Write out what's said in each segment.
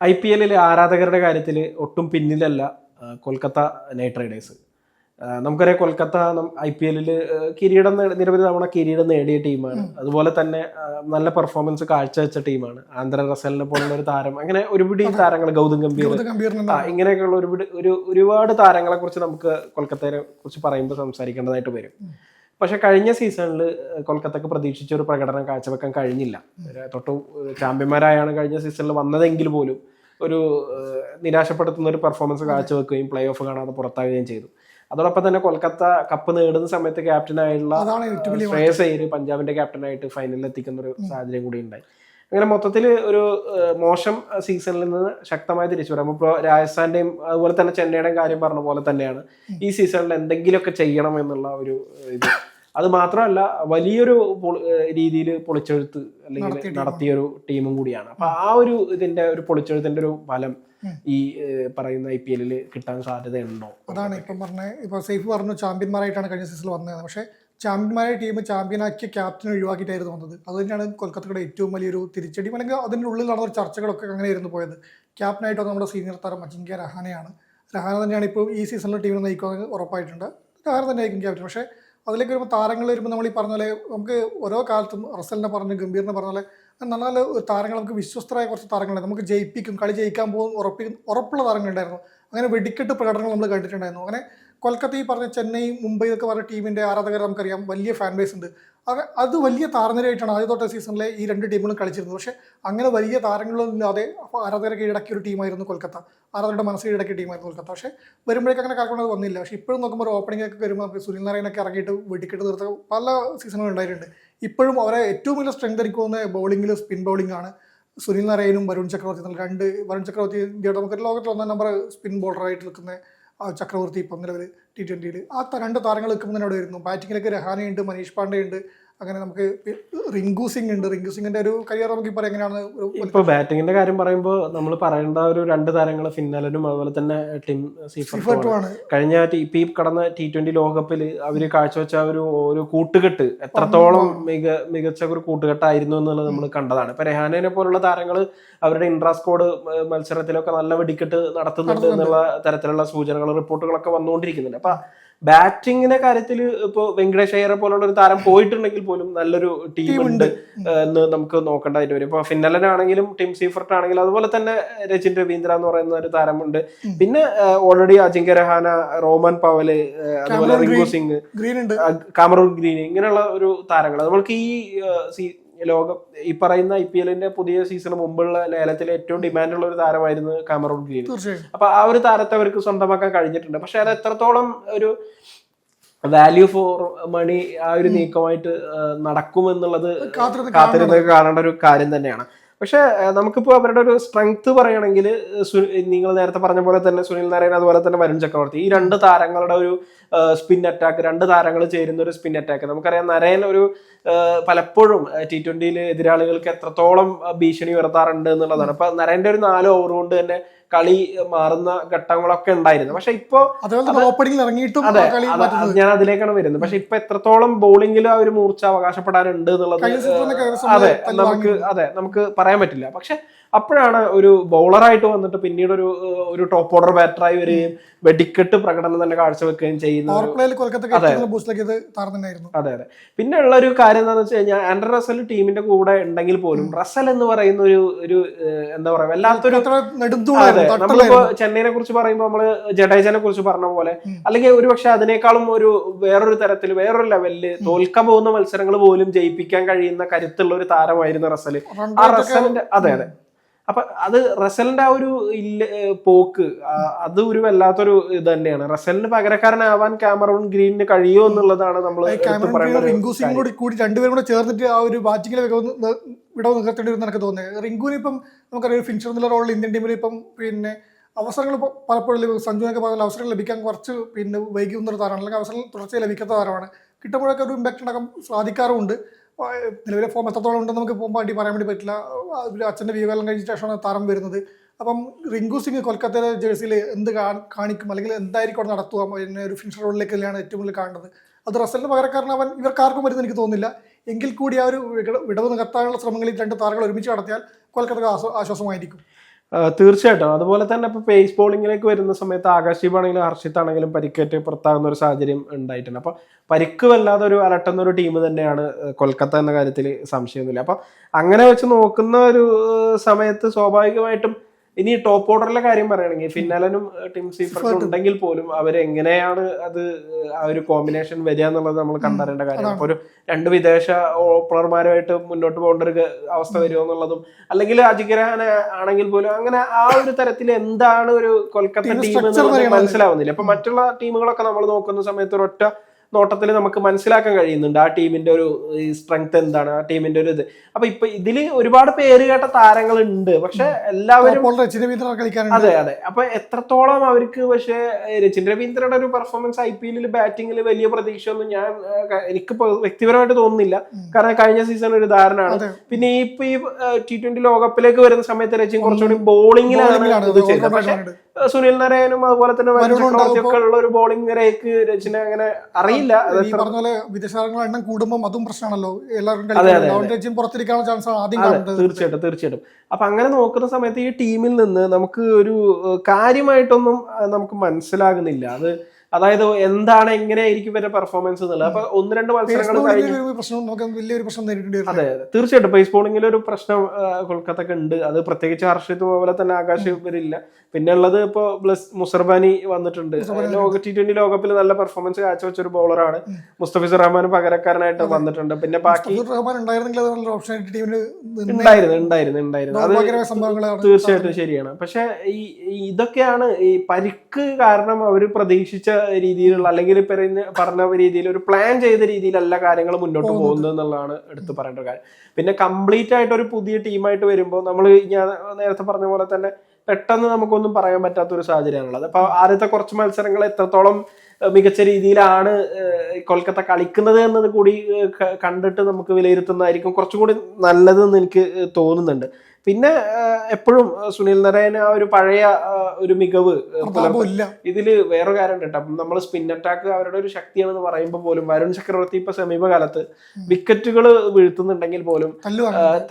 IPL ആരാധകരുടെ കാര്യത്തിൽ ഒട്ടും പിന്നിലല്ല കൊൽക്കത്ത നൈറ്റ് റൈഡേഴ്സ്. നമുക്കറിയാം കൊൽക്കത്ത IPL കിരീടം നിരവധി തവണ കിരീടം നേടിയ ടീമാണ്. അതുപോലെ തന്നെ നല്ല പെർഫോമൻസ് കാഴ്ചവെച്ച ടീമാണ്. ആന്ധ്ര റസലിനെ പോലുള്ള ഒരു താരം, അങ്ങനെ ഒരുപിടി താരങ്ങൾ, ഗൗതം ഗംഭീർ, ഇങ്ങനെയൊക്കെയുള്ള ഒരുപാട് താരങ്ങളെ കുറിച്ച് നമുക്ക് കൊൽക്കത്തയെ കുറിച്ച് പറയുമ്പോൾ സംസാരിക്കേണ്ടതായിട്ട് വരും. പക്ഷെ കഴിഞ്ഞ സീസണിൽ കൊൽക്കത്തക്ക് പ്രതീക്ഷിച്ച ഒരു പ്രകടനം കാഴ്ചവെക്കാൻ കഴിഞ്ഞില്ല. തൊട്ട് ചാമ്പ്യന്മാരായാണ് കഴിഞ്ഞ സീസണിൽ വന്നതെങ്കിൽ പോലും ഒരു നിരാശപ്പെടുത്തുന്ന ഒരു പെർഫോമൻസ് കാഴ്ചവെക്കുകയും പ്ലേ ഓഫ് കാണാതെ പുറത്താകുകയും ചെയ്തു. അതോടൊപ്പം തന്നെ കൊൽക്കത്ത കപ്പ് നേടുന്ന സമയത്ത് ക്യാപ്റ്റനായിട്ടുള്ള ശ്രേയസ് അയ്യർ പഞ്ചാബിന്റെ ക്യാപ്റ്റനായിട്ട് ഫൈനലിൽ എത്തിക്കുന്ന ഒരു സാഹചര്യം കൂടി ഉണ്ടായി. അങ്ങനെ മൊത്തത്തിൽ ഒരു മോശം സീസണിൽ നിന്ന് ശക്തമായി തിരിച്ചു വരാം. ഇപ്പോൾ രാജസ്ഥാന്റെയും അതുപോലെ തന്നെ ചെന്നൈയുടെയും കാര്യം പറഞ്ഞ പോലെ തന്നെയാണ് ഈ സീസണിൽ എന്തെങ്കിലുമൊക്കെ ചെയ്യണം എന്നുള്ള ഒരു ഇത്. അത് മാത്രമല്ല വലിയൊരു രീതിയിൽ പൊളിച്ചെഴുത്ത് അല്ലെങ്കിൽ നടത്തിയൊരു ടീമും കൂടിയാണ്. അപ്പൊ ആ ഒരു ഇതിന്റെ ഒരു പൊളിച്ചെഴുത്തിന്റെ ഒരു ഫലം ഈ പറയുന്ന IPL കിട്ടാൻ സാധ്യതയുണ്ടോ? അതാണ് ഇപ്പം പറഞ്ഞത്. ഇപ്പൊ സേഫ് പറഞ്ഞു ചാമ്പ്യന്മാരായിട്ടാണ് കഴിഞ്ഞ സീസണിൽ വന്നത്. പക്ഷേ ചാമ്പ്യന്മാരായ ടീം ചാമ്പ്യനാക്കിയ ക്യാപ്റ്റനെ ഒഴിവാക്കിയിട്ടായിരുന്നു വന്നത്. അത് തന്നെയാണ് കൊൽക്കത്തയുടെ ഏറ്റവും വലിയൊരു തിരിച്ചടി. അല്ലെങ്കിൽ അതിൻ്റെ ഉള്ളിൽ നടന്ന ചർച്ചകളൊക്കെ അങ്ങനെയായിരുന്നു പോയത്. ക്യാപ്റ്റനായിട്ട് നമ്മുടെ സീനിയർ താരം അജിങ്ക്യ രഹാനെയാണ്. രഹാന തന്നെയാണ് ഇപ്പോൾ ഈ സീസണിൽ ടീമിനെ നയിക്കുന്നത് ഉറപ്പായിട്ടുണ്ട്. രഹാന തന്നെയായിരിക്കും ക്യാപ്റ്റൻ. പക്ഷേ അതിലേക്ക് വരുമ്പോൾ താരങ്ങൾ വരുമ്പോൾ നമ്മൾ ഈ പറഞ്ഞ പോലെ നമുക്ക് ഓരോ കാലത്തും റസലിനെ പറഞ്ഞു, ഗംഭീറിനെ പറഞ്ഞ പോലെ നല്ല നല്ല താരങ്ങൾ, നമുക്ക് വിശ്വസ്തരായ കുറച്ച് താരങ്ങളുണ്ടായിരുന്നു. നമുക്ക് ജയിപ്പിക്കും, കളി ജയിക്കാൻ പോകും ഉറപ്പുള്ള താരങ്ങളുണ്ടായിരുന്നു. അങ്ങനെ വെടിക്കെട്ട് പ്രകടനങ്ങൾ നമ്മൾ കണ്ടിട്ടുണ്ടായിരുന്നു. അങ്ങനെ കൊൽക്കത്ത ഈ പറഞ്ഞ ചെന്നൈ, മുംബൈ എന്നൊക്കെ പറഞ്ഞ ടീമിൻ്റെ ആരാധകർ നമുക്കറിയാം, വലിയ ഫാൻ ബേസ് ഉണ്ട്. അത് വലിയ താരനിരയായിട്ടാണ് ആദ്യ തൊട്ട സീസണിലെ ഈ രണ്ട് ടീമുകളും കളിച്ചിരുന്നത്. പക്ഷേ അങ്ങനെ വലിയ താരങ്ങളില്ലാതെ ആരാധകരെ കീഴടക്കിയ ഒരു ടീമായിരുന്നു കൊൽക്കത്ത. ആരാധകരുടെ മനസ്സ് കീഴടക്കിയ ടീമായിരുന്നു കൊൽക്കത്ത. പക്ഷേ വരുമ്പോഴേക്കും അങ്ങനെ കളിക്കുന്നത് വന്നില്ല. പക്ഷേ ഇപ്പോഴും നോക്കുമ്പോൾ ഒരു ഓപ്പണിംഗ് ഒക്കെ വരുമ്പോൾ നമുക്ക് സുനിൽ നാരായണൊക്കെ ഇറങ്ങിയിട്ട് വെടിക്കെട്ട് തീർത്ത പല സീസണുകൾ ഉണ്ടായിട്ടുണ്ട്. ഇപ്പോഴും അവരെ ഏറ്റവും വലിയ സ്ട്രെങ്ത് എനിക്ക് തോന്നുന്നത് ബൗളിങ്ങിൽ സ്പിൻ ബൗളിംഗ് ആണ്. സുനിൽ നാരായണനും വരുൺ ചക്രവർത്തി, വരുൺ ചക്രവർത്തി ഇന്ത്യയുടെ നമുക്ക് ലോകത്തിൽ 1-ാം നമ്പർ സ്പിൻ ബോളറായിട്ട് നിൽക്കുന്ന ചക്രവർത്തി ഇപ്പം നിലവിൽ T20 ആ രണ്ട് താരങ്ങൾ നിൽക്കുമ്പോൾ തന്നെ അവിടെ വരുന്നു. ബാറ്റിങ്ങിലൊക്കെ രഹാനയുണ്ട്, മനീഷ് പാണ്ഡെ ഉണ്ട്. അങ്ങനെ നമുക്ക് റിങ്കു സിംഗ് ഉണ്ട്. റിങ്കു സിംഗിന്റെ ഒരു കരിയർ നമുക്ക് പറയാം എങ്ങനെയാണ്. ഇപ്പൊ ബാറ്റിങ്ങിന്റെ കാര്യം പറയുമ്പോൾ നമ്മൾ പറയേണ്ട ഒരു രണ്ട് താരങ്ങൾ ഫിന്നാലനും അതുപോലെ തന്നെ ടിം സീഫർട്ടുമാണ്. കഴിഞ്ഞ ഈ കടന്ന T20 ലോകകപ്പിൽ അവര് കാഴ്ചവെച്ച ഒരു കൂട്ടുകെട്ട് എത്രത്തോളം മികച്ച ഒരു കൂട്ടുകെട്ടായിരുന്നു എന്നുള്ളത് നമ്മൾ കണ്ടതാണ്. ഇപ്പൊ രഹാനെ പോലുള്ള താരങ്ങൾ അവരുടെ ഇൻട്രാ സ്ക്വാഡ് മത്സരത്തിലൊക്കെ നല്ല വെടിക്കെട്ട് നടത്തുന്നുണ്ട് എന്നുള്ള തരത്തിലുള്ള സൂചനകൾ, റിപ്പോർട്ടുകളൊക്കെ വന്നുകൊണ്ടിരിക്കുന്നുണ്ട്. അപ്പൊ ബാറ്റിങ്ങിന്റെ കാര്യത്തിൽ ഇപ്പോൾ വെങ്കടേഷ് അയ്യരെ പോലുള്ള ഒരു താരം പോയിട്ടുണ്ടെങ്കിൽ പോലും നല്ലൊരു ടീമുണ്ട് എന്ന് നമുക്ക് നോക്കേണ്ടതായിട്ട് വരും. ഇപ്പൊ ഫിന്നലനാണെങ്കിലും ടിം സീഫർട്ട് ആണെങ്കിലും അതുപോലെ തന്നെ രചിൻ രവീന്ദ്ര എന്ന് പറയുന്ന ഒരു താരമുണ്ട്. പിന്നെ ഓൾറെഡി അജിങ്ക്യ രഹാന, റോമൻ പവല്, അതുപോലെ റിങ്കു സിംഗ്, കാമറൂൺ ഗ്രീൻ, ഇങ്ങനെയുള്ള ഒരു താരങ്ങൾ നമ്മൾക്ക് ഈ പറയുന്ന IPL പുതിയ സീസണ് മുമ്പുള്ള ലേലത്തിലെ ഏറ്റവും ഡിമാൻഡുള്ള ഒരു താരമായിരുന്നു കാമറൂൺ ഗ്രീൻ. അപ്പൊ ആ ഒരു താരത്തെ അവർക്ക് സ്വന്തമാക്കാൻ കഴിഞ്ഞിട്ടുണ്ട്. പക്ഷെ അത് എത്രത്തോളം ഒരു വാല്യൂ ഫോർ മണി ആ ഒരു നീക്കമായിട്ട് നടക്കുമെന്നുള്ളത് കാത്തിരുന്ന് കാണേണ്ട ഒരു കാര്യം തന്നെയാണ്. പക്ഷെ നമുക്കിപ്പോൾ അവരുടെ ഒരു സ്ട്രെങ്ത് പറയുകയാണെങ്കിൽ നിങ്ങൾ നേരത്തെ പറഞ്ഞ പോലെ തന്നെ സുനിൽ നാരായൺ അതുപോലെ തന്നെ വരുൺ ചക്രവർത്തി, ഈ രണ്ട് താരങ്ങളുടെ ഒരു സ്പിൻ അറ്റാക്ക്, രണ്ട് താരങ്ങൾ ചേരുന്ന ഒരു സ്പിൻ അറ്റാക്ക്. നമുക്കറിയാം നരയൻ പലപ്പോഴും T20 എതിരാളികൾക്ക് എത്രത്തോളം ഭീഷണി ഉയർത്താറുണ്ട് എന്നുള്ളതാണ്. അപ്പൊ നരേന്റെ ഒരു 4 ഓവർ കൊണ്ട് തന്നെ കളി മാറുന്ന ഘട്ടങ്ങളൊക്കെ ഉണ്ടായിരുന്നു. പക്ഷെ ഇപ്പോ അതെ, ഞാൻ അതിലേക്കാണ് വരുന്നത്. പക്ഷെ ഇപ്പൊ എത്രത്തോളം ബൗളിംഗിൽ ആ ഒരു മൂർച്ച അവകാശപ്പെടാനുണ്ട് എന്നുള്ളത് നമുക്ക് പറയാൻ പറ്റില്ല. പക്ഷെ അപ്പോഴാണ് ഒരു ബൗളറായിട്ട് വന്നിട്ട് പിന്നീട് ഒരു ടോപ്പ് ഓർഡർ ബാറ്ററായി വരികയും വെടിക്കെട്ട് പ്രകടനം തന്നെ കാഴ്ചവെക്കുകയും ചെയ്യുന്നത്. അതെ. പിന്നെ ഉള്ള ഒരു കാര്യം എന്താണെന്ന് വെച്ച് കഴിഞ്ഞാൽ ആൻഡ്രെ റസൽ ടീമിന്റെ കൂടെ ഉണ്ടെങ്കിൽ പോലും റസൽ എന്ന് പറയുന്ന ഒരു എന്താ പറയാ വല്ലാത്തൊരു, അതെ, നമ്മളിപ്പോ ചെന്നൈനെ കുറിച്ച് പറയുമ്പോൾ നമ്മള് ജഡേജനെ കുറിച്ച് പറഞ്ഞ പോലെ, അല്ലെങ്കിൽ ഒരുപക്ഷെ അതിനേക്കാളും വേറൊരു തരത്തിൽ വേറൊരു ലെവലില് തോൽക്കാൻ പോകുന്ന മത്സരങ്ങൾ പോലും ജയിപ്പിക്കാൻ കഴിയുന്ന കരുത്തുള്ള ഒരു താരമായിരുന്നു റസൽ. ആ റസലിന്റെ അതെ അപ്പൊ അത് റസലിന്റെ ആ ഒരു പോക്ക് അത് ഒരു വല്ലാത്തൊരു ഇത് തന്നെയാണ്. റസലിന് പകരക്കാരനാവാൻ കാമറൂൺ ഗ്രീനിന് കഴിയുമോ എന്നുള്ളതാണ് നമ്മൾ റിങ്കു സിംഗോട് കൂടി രണ്ടുപേരും കൂടെ ചേർന്നിട്ട് ആ ഒരു ബാറ്റിങ്ങിൽ വിടവ് നികത്തേണ്ടി വരുന്ന എനിക്ക് തോന്നുന്നത്. റിങ്കുവിന് ഇപ്പം നമുക്കറിയാം ഫിനിഷർ എന്നുള്ള റോളിൽ ഇന്ത്യൻ ടീമിൽ ഇപ്പം പിന്നെ അവസരങ്ങൾ പലപ്പോഴും സഞ്ജുവിനൊക്കെ പറഞ്ഞാൽ അവസരങ്ങൾ ലഭിക്കാൻ കുറച്ച് വൈകുന്ന ഒരു താരമാണ്, അല്ലെങ്കിൽ അവസരം തുടർച്ചയായി ലഭിക്കാത്ത താരമാണ്. കിട്ടുമ്പോഴൊക്കെ ഒരു ഇമ്പാക്ട് ഉണ്ടാക്കാൻ സാധിക്കാറുമുണ്ട്. നിലവിലെ ഫോം എത്രത്തോളം ഉണ്ടെന്ന് നമുക്ക് പോകുമ്പോൾ വേണ്ടി പറയാൻ വേണ്ടി പറ്റില്ല. അച്ഛൻ്റെ വിവാഹം കഴിഞ്ഞ ശേഷമാണ് താരം വരുന്നത്. അപ്പം റിങ്കു സിംഗ് കൊൽക്കത്തയിലെ ജേഴ്സിയിൽ എന്ത് കാണിക്കും, അല്ലെങ്കിൽ എന്തായിരിക്കും അവിടെ നടത്തുക, പിന്നെ ഒരു ഫിനിഷർ റോളിലേക്ക് തന്നെയാണ് ഏറ്റവും കൂടുതൽ കാണുന്നത്. അത് റസലിന് പകരക്കാരനാവാൻ ഇവർക്കാർക്കും വരുന്നത് എനിക്ക് തോന്നുന്നില്ല. എങ്കിൽ കൂടി ആ ഒരു വിടവ് നികത്താനുള്ള ശ്രമങ്ങളിൽ രണ്ട് താരങ്ങൾ ഒരുമിച്ച് നടത്തിയാൽ കൊൽക്കത്തക്ക് ആശ്വാസമായിരിക്കും. തീർച്ചയായിട്ടും. അതുപോലെ തന്നെ ഇപ്പൊ പേസ് ബോളിങ്ങിലേക്ക് വരുന്ന സമയത്ത് ആകാശ് ദീപ് ആണെങ്കിലും ഹർഷിത് ആണെങ്കിലും പരിക്കേറ്റ് പുറത്താകുന്ന ഒരു സാഹചര്യം ഉണ്ടായിട്ടുണ്ട്. അപ്പൊ പരിക്ക് വല്ലാതെ ഒരു അലട്ടുന്ന ഒരു ടീം തന്നെയാണ് കൊൽക്കത്ത എന്ന കാര്യത്തിൽ സംശയമൊന്നുമില്ല. അപ്പൊ അങ്ങനെ വെച്ച് നോക്കുന്ന ഒരു സമയത്ത് സ്വാഭാവികമായിട്ടും ഇനി ടോപ്പ് ഓർഡറിലെ കാര്യം പറയുകയാണെങ്കിൽ ഫിന്നാലനും ടിം സീഫർട്ടും ഉണ്ടെങ്കിൽ പോലും അവരെങ്ങനെയാണ് അത് ആ ഒരു കോമ്പിനേഷൻ വരിക എന്നുള്ളത് നമ്മൾ കണ്ടറിയേണ്ട കാര്യമാണ്. അപ്പൊ ഒരു 2 വിദേശ ഓപ്പണർമാരുമായിട്ട് മുന്നോട്ട് പോകേണ്ട ഒരു അവസ്ഥ വരുമോ എന്നുള്ളതും, അല്ലെങ്കിൽ അജിഗ്രഹന ആണെങ്കിൽ പോലും അങ്ങനെ ആ ഒരു തരത്തിൽ എന്താണ് ഒരു കൊൽക്കത്ത ടീം എന്നുള്ളത് മനസ്സിലാവുന്നില്ല. അപ്പൊ മറ്റുള്ള ടീമുകളൊക്കെ നമ്മൾ നോക്കുന്ന സമയത്ത് ഒരൊറ്റ നോട്ടത്തിൽ നമുക്ക് മനസ്സിലാക്കാൻ കഴിയുന്നുണ്ട് ആ ടീമിന്റെ ഒരു സ്ട്രെങ്ത് എന്താണ്, ആ ടീമിന്റെ ഒരു ഇത്. അപ്പൊ ഇപ്പൊ ഇതില് ഒരുപാട് പേര് കേട്ട താരങ്ങളുണ്ട്, പക്ഷെ എല്ലാവരും അതെ അതെ. അപ്പൊ എത്രത്തോളം അവർക്ക് പക്ഷെ രച്ചിൻ രവീന്ദ്രയുടെ ഒരു പെർഫോമൻസ് IPL ബാറ്റിംഗിൽ വലിയ പ്രതീക്ഷയൊന്നും എനിക്ക് വ്യക്തിപരമായിട്ട് തോന്നുന്നില്ല. കാരണം കഴിഞ്ഞ സീസൺ ഒരു ഉദാഹരണമാണ്. പിന്നെ ഇപ്പൊ ഈ T20 ലോകകപ്പിലേക്ക് വരുന്ന സമയത്ത് രച്ചിൻ കുറച്ചുകൂടി ബോളിങ്ങിലാണ് ഇത് ചെയ്തത്. പക്ഷെ സുനിൽ നരയനും അതുപോലെ തന്നെ ഒക്കെ ഉള്ള ഒരു ബോളിംഗ് നിരയ്ക്ക് രച്ചിനെ അങ്ങനെ അറിയില്ല. ഈ പറഞ്ഞ പോലെ വിദേശ എണ്ണം കൂടുമ്പോൾ അതും പ്രശ്നമാണല്ലോ. എല്ലാവരും പുറത്തിരിക്കാനുള്ള ചാൻസ് ആദ്യം കാണുന്നത്. തീർച്ചയായിട്ടും. അപ്പൊ അങ്ങനെ നോക്കുന്ന സമയത്ത് ഈ ടീമിൽ നിന്ന് നമുക്ക് ഒരു കാര്യമായിട്ടൊന്നും നമുക്ക് മനസ്സിലാകുന്നില്ല. അതായത് എന്താണ് എങ്ങനെയായിരിക്കും ഇവരുടെ പെർഫോമൻസ് എന്നുള്ളത്. അപ്പൊ 1-2 മത്സരങ്ങൾ അതെ തീർച്ചയായിട്ടും പേസ് ബോളിംഗിൽ ഒരു പ്രശ്നം കൊൽക്കത്തക്ക് ഉണ്ട്. അത് പ്രത്യേകിച്ച് ഹർഷിത് പോലെ തന്നെ ആകാശ് വരില്ല. പിന്നെ ഉള്ളത് ഇപ്പൊ മുസർബാനി വന്നിട്ടുണ്ട്. T20 ലോകകപ്പിൽ നല്ല പെർഫോമൻസ് കാഴ്ചവെച്ച ഒരു ബോളറാണ്. മുസ്തഫിസുർ റഹ്മാൻ പകരക്കാരനായിട്ട് വന്നിട്ടുണ്ട്. പിന്നെ ബാക്കി ഉണ്ടായിരുന്നു അത് തീർച്ചയായിട്ടും ശരിയാണ്. പക്ഷെ ഇതൊക്കെയാണ് ഈ പരിക്ക് കാരണം അവർ പ്രതീക്ഷിച്ച രീതിയിലുള്ള, അല്ലെങ്കിൽ പറഞ്ഞ രീതിയിൽ ഒരു പ്ലാൻ ചെയ്ത രീതിയിലല്ല കാര്യങ്ങൾ മുന്നോട്ട് പോകുന്നത് എന്നുള്ളതാണ് എടുത്തു പറയേണ്ട ഒരു കാര്യം. പിന്നെ കംപ്ലീറ്റ് ആയിട്ട് ഒരു പുതിയ ടീമായിട്ട് വരുമ്പോൾ നമ്മൾ ഞാൻ നേരത്തെ പറഞ്ഞ പോലെ തന്നെ പെട്ടെന്ന് നമുക്കൊന്നും പറയാൻ പറ്റാത്ത ഒരു സാഹചര്യമാണുള്ളത്. അപ്പൊ ആദ്യത്തെ കുറച്ച് മത്സരങ്ങൾ എത്രത്തോളം മികച്ച രീതിയിലാണ് കൊൽക്കത്ത കളിക്കുന്നത് എന്നത് കൂടി കണ്ടിട്ട് നമുക്ക് വിലയിരുത്തുന്നതായിരിക്കും കുറച്ചും കൂടി നല്ലതെന്ന് എനിക്ക് തോന്നുന്നുണ്ട്. പിന്നെ എപ്പോഴും സുനിൽ നരയൻ ആ ഒരു പഴയ ഒരു മികവ് ഇതില് വേറെ കാര്യം ഉണ്ട് കേട്ടോ. നമ്മൾ സ്പിൻ അറ്റാക്ക് അവരുടെ ഒരു ശക്തിയാണെന്ന് പറയുമ്പോൾ പോലും വരുൺ ചക്രവർത്തി ഇപ്പൊ സമീപകാലത്ത് വിക്കറ്റുകൾ വീഴ്ത്തുന്നുണ്ടെങ്കിൽ പോലും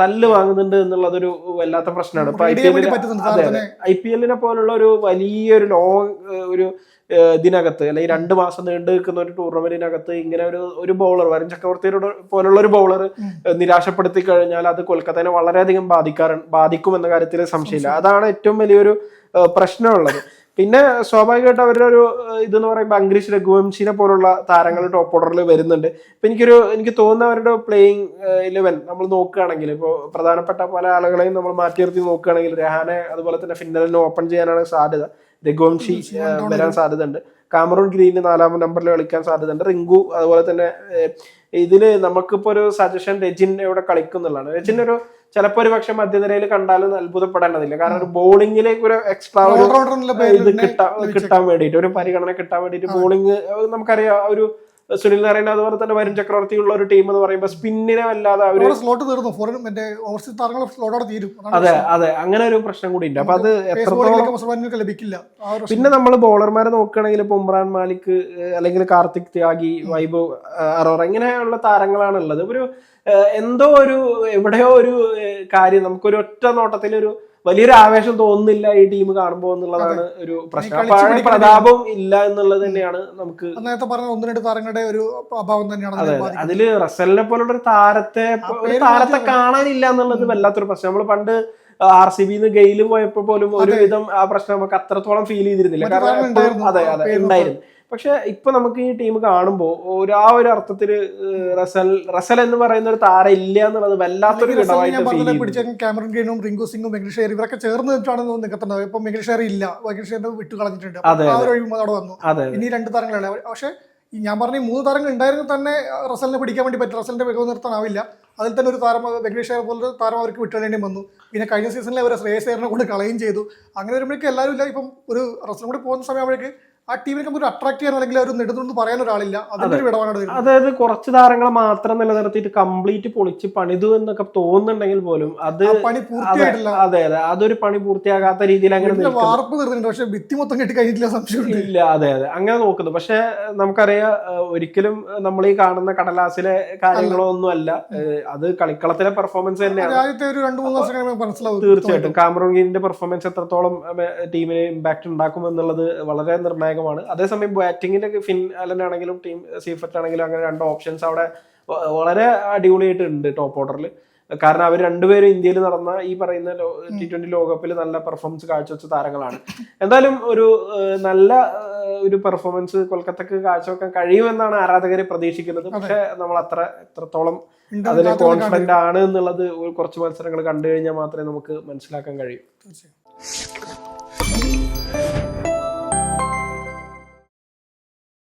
തല്ല് വാങ്ങുന്നുണ്ട് എന്നുള്ളതൊരു വല്ലാത്ത പ്രശ്നമാണ്. ഇപ്പൊ IPL പോലുള്ള ഒരു വലിയൊരു ലോങ് ഒരു ഇതിനകത്ത് അല്ലെങ്കിൽ 2 മാസം നീണ്ടു നിൽക്കുന്ന ഒരു ടൂർണമെന്റിനകത്ത് ഇങ്ങനെ ഒരു ബൗളർ വരുൺ ചക്രവർത്തിയുടെ പോലുള്ള ഒരു ബൗളർ നിരാശപ്പെടുത്തി കഴിഞ്ഞാൽ അത് കൊൽക്കത്തനെ വളരെയധികം ബാധിക്കുമെന്ന കാര്യത്തിൽ സംശയമില്ല. അതാണ് ഏറ്റവും വലിയൊരു പ്രശ്നമുള്ളത്. പിന്നെ സ്വാഭാവികമായിട്ട് അവരുടെ ഒരു ഇതെന്ന് പറയുമ്പോൾ അംഗ്രീഷ് രഘുവംശിനെ പോലുള്ള താരങ്ങൾ ടോപ്പ് ഓർഡറിൽ വരുന്നുണ്ട്. ഇപ്പൊ എനിക്ക് തോന്നുന്ന അവരുടെ പ്ലേയിങ് 11 നമ്മൾ നോക്കുകയാണെങ്കിൽ ഇപ്പോൾ പ്രധാനപ്പെട്ട പല ആളുകളെയും നമ്മൾ മാറ്റി നിർത്തി നോക്കുകയാണെങ്കിൽ രഹാനെ അതുപോലെ തന്നെ ഫിന്നലിനെ ഓപ്പൺ ചെയ്യാനാണ് സാധ്യത. രഘുവംശി വരാൻ സാധ്യതയുണ്ട്. കാമറൂൺ ഗ്രീന് 4ാം നമ്പറിൽ കളിക്കാൻ സാധ്യതയുണ്ട്. റിങ്കു അതുപോലെ തന്നെ ഇതില് നമുക്കിപ്പോ ഒരു സജഷൻ രജിൻ ഇവിടെ കളിക്കുന്നുള്ളതാണ്. രജിൻ ചിലപ്പോ ഒരു പക്ഷെ മധ്യനിരയിൽ കണ്ടാലും അത്ഭുതപ്പെടേണ്ടതില്ല. കാരണം ഒരു ബോളിംഗിലേക്ക് ഒരു എക്സ്ട്രാ ഇത് കിട്ടാൻ വേണ്ടിയിട്ട്, ഒരു പരിഗണന കിട്ടാൻ വേണ്ടിയിട്ട് ബോളിംഗ് നമുക്കറിയാം. ഒരു സുനിൽ നാരായൺ അതുപോലെ തന്നെ വരുൺ ചക്രവർത്തി ഉള്ള ഒരു ടീം എന്ന് പറയുമ്പോൾ സ്പിന്നിനെ വല്ലാതെ അതെ അങ്ങനെ ഒരു പ്രശ്നം കൂടി ഉണ്ട്. അപ്പൊ അത് എത്രത്തോളം ലഭിക്കില്ല. പിന്നെ നമ്മൾ ബോളർമാരെ നോക്കുകയാണെങ്കിൽ ഇപ്പൊ ഉമ്രാൻ മാലിക് അല്ലെങ്കിൽ കാർത്തിക് ത്യാഗി, വൈഭവ് അറോറ ഇങ്ങനെയുള്ള താരങ്ങളാണ് ഉള്ളത്. എന്തോ എവിടെയോ ഒരു കാര്യം നമുക്കൊരു ഒറ്റ നോട്ടത്തിലൊരു വലിയൊരു ആവേശം തോന്നുന്നില്ല ഈ ടീം കാണുമ്പോൾ എന്നുള്ളതാണ് ഒരു പ്രശ്നം. പഴയ പ്രതാപം ഇല്ല എന്നുള്ളത് തന്നെയാണ് നമുക്ക് നേരത്തെ പറഞ്ഞ 1-2 താരങ്ങളുടെ ഒരു അഭാവം തന്നെയാണ്. അതെ അതില് റസലിനെ പോലുള്ള ഒരു താരത്തെ കാണാനില്ല എന്നുള്ളത് വല്ലാത്തൊരു പ്രശ്നം. നമ്മൾ പണ്ട് RCB ഗെയില് പോയപ്പോ പോലും ഒരുവിധം ആ പ്രശ്നം നമുക്ക് അത്രത്തോളം ഫീൽ ചെയ്തിരുന്നില്ല. കാരണം അതെ ഉണ്ടായിരുന്നു. പക്ഷെ ഇപ്പൊ നമുക്ക് ഈ ടീം കാണുമ്പോൾ ആ ഒരു അർത്ഥത്തില് റസൽ എന്ന് പറയുന്ന ഒരു താരം ഇല്ല എന്നുള്ളത് വല്ലാത്തൊരു ക്യാമറൺ ഗ്രീനും റിങ്കു സിംഗും വെങ്കടേഷ് ഇവരൊക്കെ ചേർന്നിട്ടാണ് നിൽക്കുന്നത്. ഇപ്പൊ വെങ്കടേഷ് ഇല്ല, വെങ്കടേഷ് വിട്ടു കളഞ്ഞിട്ടുണ്ട്. ആ ഒരു ഒഴിവ് അവിടെ വന്നു. ഇനി 2 താരങ്ങളാണ്. പക്ഷെ ഞാൻ പറഞ്ഞ 3 താരങ്ങൾ ഉണ്ടായിരുന്നു തന്നെ റസലിനെ പിടിക്കാൻ വേണ്ടി പറ്റും. റസലിന്റെ മികവ് നിർത്താനാവില്ല. അതിൽ തന്നെ ഒരു താരം വെങ്കടേഷ് പോലൊരു താരം അവർക്ക് വിട്ടേണ്ടി വന്നു. പിന്നെ കഴിഞ്ഞ സീസണിൽ അവർ ശ്രേയസ് അയ്യറിനെ കൊണ്ട് കളയും ചെയ്തു. അങ്ങനെ വരുമ്പോഴേക്കും എല്ലാവരും ഇല്ല. ഇപ്പം ഒരു റസലിനെ കൂടി പോകുന്ന സമയമാകുമ്പോഴേക്ക് ആ ടീമിനെ ഒരു അട്രാക്ട് ചെയ്യാൻ അല്ലെങ്കിൽ ഒരു നെടുന്നു പറയാൻ ഒരാളില്ല. അതിന്റെ ഒരു വിടവാണ് വരുന്നത്. അതായത് കുറച്ച് താരങ്ങളെ മാത്രം നിലനിർത്തിയിട്ട് കംപ്ലീറ്റ് പൊളിച്ച് പണിതു എന്നൊക്കെ തോന്നുന്നുണ്ടെങ്കിൽ പോലും അത് പണി പൂർത്തിയായിട്ടില്ല. അതെ അതൊരു പണി പൂർത്തിയാകാത്ത രീതിയിൽ അങ്ങനെ വാർപ്പ് തീർന്നിട്ടുണ്ട്, പക്ഷെ ഭിത്തി മൊത്തം കെട്ടി കഴിഞ്ഞിട്ടില്ല, സംശയം ഇല്ല. അതെ അങ്ങനെ നോക്കുന്നു. പക്ഷെ നമുക്കറിയാം ഒരിക്കലും നമ്മൾ ഈ കാണുന്ന കടലാസിലെ കാര്യങ്ങളോ ഒന്നും അല്ല, അത് കളിക്കളത്തിലെ പെർഫോമൻസ് തന്നെയാണ്. ആദ്യത്തെ ഒരു 2-3 വർഷം മനസ്സിലാവും. തീർച്ചയായിട്ടും കാമറൂൺ ഗ്രീനിന്റെ പെർഫോമൻസ് എത്രത്തോളം ടീമിന് ഇമ്പാക്ട് ഉണ്ടാക്കും എന്നുള്ളത് വളരെ നിർണായകമാണ്. അതേസമയം ബാറ്റിങ്ങിന്റെ ഫിൻ അലൻ ആണെങ്കിലും ടീം സീഫർട്ട് ആണെങ്കിലും അങ്ങനെ 2 ഓപ്ഷൻസ് അവിടെ വളരെ അടിപൊളിയായിട്ട് ഉണ്ട് ടോപ്പ് ഓർഡറിൽ. കാരണം അവർ രണ്ടുപേരും ഇന്ത്യയിൽ നടന്ന ഈ പറയുന്ന T20 ലോകകപ്പിൽ നല്ല പെർഫോമൻസ് കാഴ്ചവെച്ച താരങ്ങളാണ്. എന്തായാലും ഒരു നല്ല ഒരു പെർഫോമൻസ് കൊൽക്കത്തക്ക് കാഴ്ചവെക്കാൻ കഴിയുമെന്നാണ് ആരാധകരെ പ്രതീക്ഷിക്കുന്നത്. പക്ഷെ നമ്മൾ എത്രത്തോളം അതിന് കോൺഫിഡന്റ് ആണ് എന്നുള്ളത് കുറച്ച് മത്സരങ്ങൾ കണ്ടു കഴിഞ്ഞാൽ മാത്രമേ നമുക്ക് മനസ്സിലാക്കാൻ കഴിയൂ.